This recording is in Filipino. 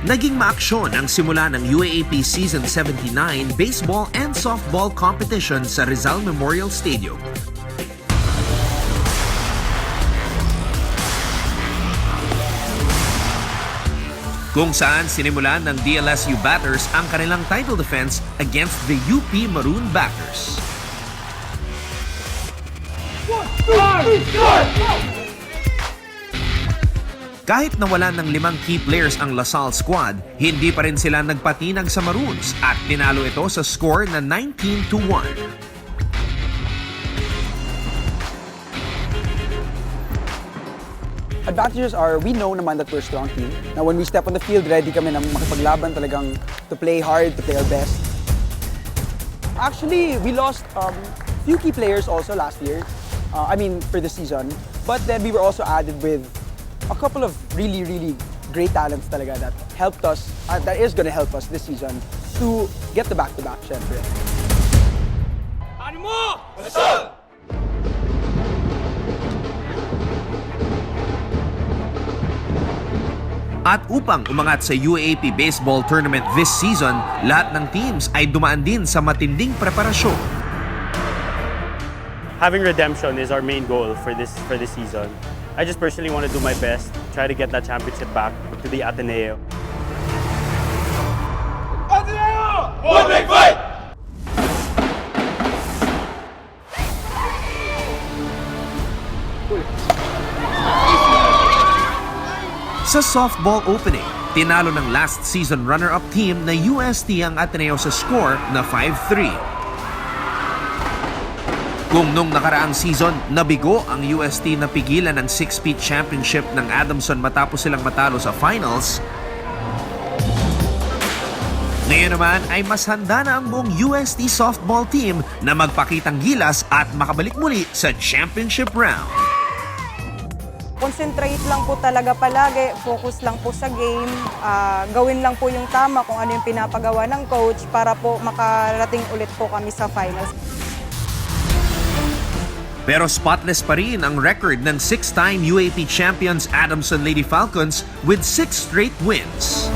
Naging maaksyon ang simula ng UAAP Season 79 baseball and softball competition sa Rizal Memorial Stadium. Kung saan sinimulan ng DLSU batters ang kanilang title defense against the UP Maroon backers. Kahit nawalan ng 5 key players ang LaSalle squad, hindi pa rin sila nagpatinag sa Maroons at tinalo ito sa score na 19-1. Advantages are, we know naman that we're a strong team. Now when we step on the field, ready kami na makipaglaban talagang to play hard, to play our best. Actually, we lost few key players also last year. For the season. But then we were also added with a couple of really great talents talaga that helped us, that is gonna help us this season to get the back-to-back, syempre. Animo! Rizal! At upang umangat sa UAAP Baseball Tournament this season, lahat ng teams ay dumaan din sa matinding preparasyon. Having redemption is our main goal for this season. I just personally want to do my best, try to get that championship back to the Ateneo. Ateneo! One big fight! Sa softball opening, tinalo ng last season runner-up team na UST ang Ateneo sa score na 5-3. Kung nung nakaraang season, nabigo ang UST na pigilan ng 6-peat championship ng Adamson matapos silang matalo sa finals, ngayon naman ay mas handa na ang buong UST softball team na magpakitang gilas at makabalik muli sa championship round. Concentrate lang po talaga palagi, focus lang po sa game, gawin lang po yung tama kung ano yung pinapagawa ng coach para po makarating ulit po kami sa finals. Pero spotless pa rin ang record ng 6-time UAAP champions Adamson Lady Falcons with 6 straight wins.